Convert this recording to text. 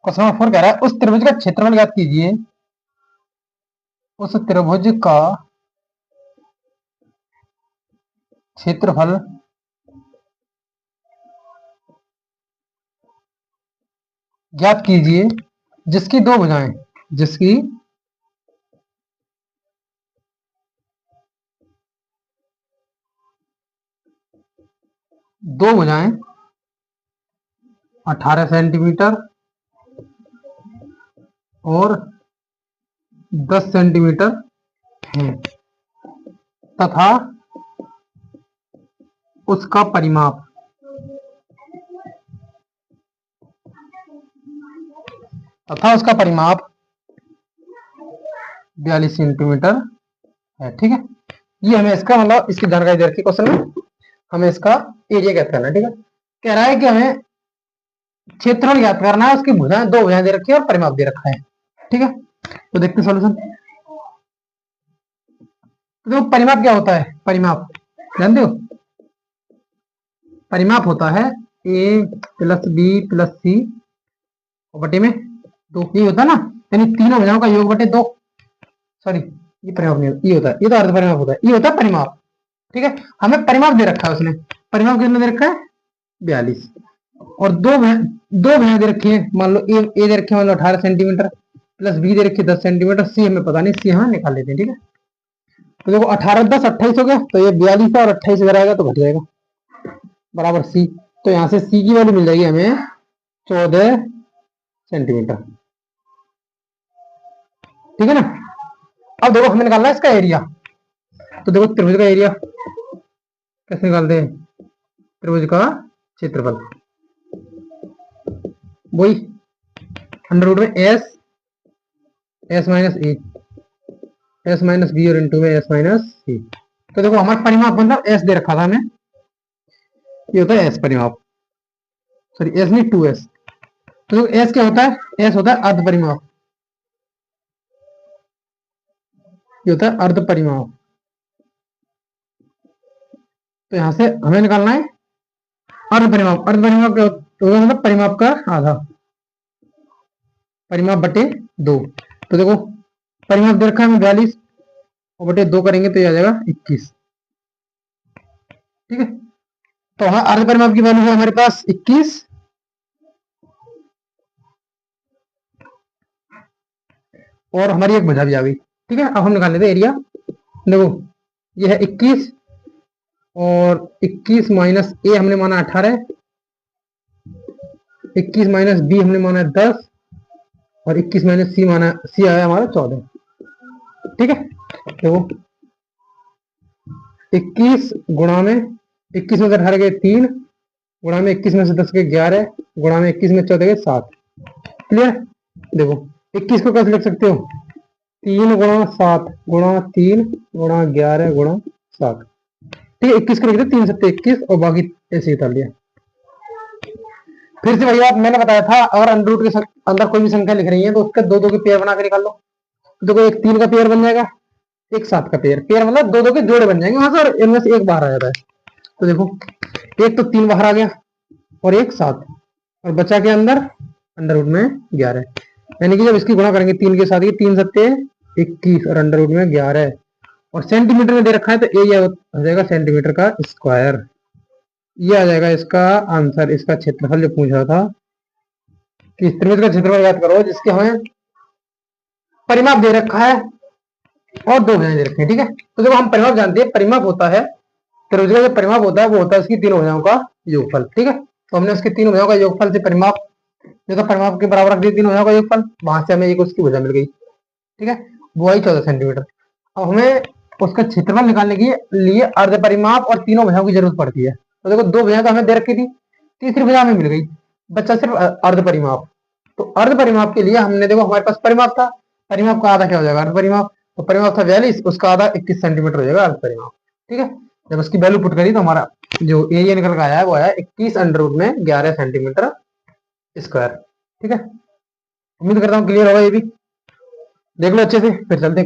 Question number 4 कह रहा है उस त्रिभुज का क्षेत्रफल ज्ञात कीजिए। उस त्रिभुज का क्षेत्रफल ज्ञात कीजिए जिसकी दो भुजाएं, जिसकी दो भुजाएं 18 सेंटीमीटर और 10 सेंटीमीटर है तथा उसका परिमाप 42 सेंटीमीटर है। ठीक है, ये हमें इसका मतलब इसकी जानकारी दे रखी क्वेश्चन में, हमें इसका एरिया ज्ञात करना है। ठीक है, कह रहा है कि हमें क्षेत्रफल ज्ञात करना है, उसकी भुजाएं दो भुजाएं दे रखी है और परिमाप दे रखा है। ठीक है, तो देखते हैं सॉल्यूशन। तो परिमाप क्या होता है? परिमाप जानते हो? परिमाप होता है a प्लस बी प्लस सी बटे में 2, ये होता है ना, यानी तीनों भुजाओं का योग बटे 2। सॉरी, ये परिमाप नहीं, ये होता है, ये तो अर्ध परिमाप होता है, ये होता है परिमाप। ठीक है, हमें परिमाप दे रखा है, उसने परिमाप कितना दे रखा है? 42, और दो भुजाएं दे रखी है, मान लो ए दे रखी है, मान लो 18 सेंटीमीटर प्लस बी दे रखी है 10 सेंटीमीटर, सी हमें पता नहीं, सी हमें निकाल लेते हैं। ठीक है, तो देखो 18 10 28 हो गया, तो ये 42 और 28 अगर आएगा तो घट जाएगा बराबर सी। तो यहां से सी की वैल्यू मिल जाएगी हमें 14 सेंटीमीटर। ठीक है ना। अब देखो हमें निकालना है इसका एरिया। तो देखो त्रिभुज का एरिया कैसे निकालते हैं? त्रिभुज का क्षेत्रफल वही अंडर रूट में एस माइनस ए, एस माइनस बी और इंटू में एस माइनस सी। तो देखो हमारा परिमाप मतलब एस दे रखा था हमें, ये होता है एस परिमाप, सॉरी एस नहीं 2s। तो एस क्या होता है? एस होता है अर्ध परिमाप, ये होता है अर्ध परिमाप। तो यहां से हमें निकालना है अर्ध परिमाप। अर्ध परिमाप क्या होगा? मतलब परिमाप का आधा, परिमाप बटे 2। तो देखो परिमाप दे रखा है हमें 42 और बटे 2 करेंगे तो ये आ जाएगा 21। ठीक है, तो हाँ अर्ध परिमाप की वैल्यू है हमारे पास 21 और हमारी एक भुजा भी आ गई। ठीक है, अब हम निकाल लेते हैं एरिया। देखो ये है 21 और 21 माइनस ए हमने माना 18, 21 माइनस बी हमने माना 10 और 21 माइनस सी माना, सी आया हमारा 14। ठीक है, देखो 21 गुणा में 21 में 18 के 3 गुणा में 21 में से 10 के 11 गुणा में 21 में 14 के 7। क्लियर? देखो 21 को कैसे लिख सकते हो? 3 गुणा 7 गुणा 3 गुणा 11 गुणा 7। ठीक है, 21 को लिख दे 3 7 21 और बाकी ऐसे ही उतार लिया। फिर से वही बात मैंने बताया था, अगर अंडर रूट के अंदर कोई भी संख्या लिख रही है तो उसके दो दो के पेयर बना के निकाल लो। तो देखो एक 3 का पेयर बन जाएगा, एक 7 का पेयर, पेयर मतलब दो दो के जोड़े बन जाएंगे वहां से, और इनमें से एक बाहर आ जाता है। तो देखो एक तो 3 बाहर आ गया और एक 7 और बचा के अंदर अंडर रूट में 11, यानी कि जब इसकी गुणा करेंगे 3 के साथ, ये 3 सत्ते 21 और अंडर रूट में 11 और सेंटीमीटर में दे रखा है तो ये हो जाएगा सेंटीमीटर का स्क्वायर। ये आ जाएगा इसका आंसर, इसका क्षेत्रफल जो पूछ रहा था कि इस त्रिभुज का क्षेत्रफल ज्ञात करो जिसके हमें परिमाप दे रखा है और दो भुजाएं दे रखी है। ठीक है, तो जब हम परिमाप जानते हैं, परिमाप होता है त्रिभुज का जो परिमाप होता है वो होता है उसकी तीनों भुजाओं का योगफल। ठीक है, तो हमने उसकी तीनों भुजाओं का योगफल से परिमाप जो था परिमाप के बराबर रख दिया तीनों भुजाओं का योगफल, वहां से हमें एक उसकी भुजा मिल गई। ठीक है, वो आई 14 सेंटीमीटर। अब हमें उसका क्षेत्रफल निकालने के लिए अर्ध परिमाप और तीनों भुजाओं की जरूरत पड़ती है। तो देखो दो भुजा तो हमें दे रखी थी, तीसरी भुजा हमें मिल गई, बच्चा सिर्फ अर्ध परिमाप। तो अर्ध परिमाप के लिए हमने देखो हमारे पास परिमाप था, परिमाप का आधा क्या हो जाएगा? अर्ध परिमाप। तो परिमाप था 42, उसका आधा 21 सेंटीमीटर हो जाएगा अर्ध परिमाप। ठीक है, जब उसकी वैल्यू पुट करी तो हमारा जो एरिया निकल कर आया है वो आया 21 अंडर रूट में 11 सेंटीमीटर स्क्वायर। ठीक है, उम्मीद करता हूँ क्लियर होगा ये भी। देख लो अच्छे से, फिर चलते हैं।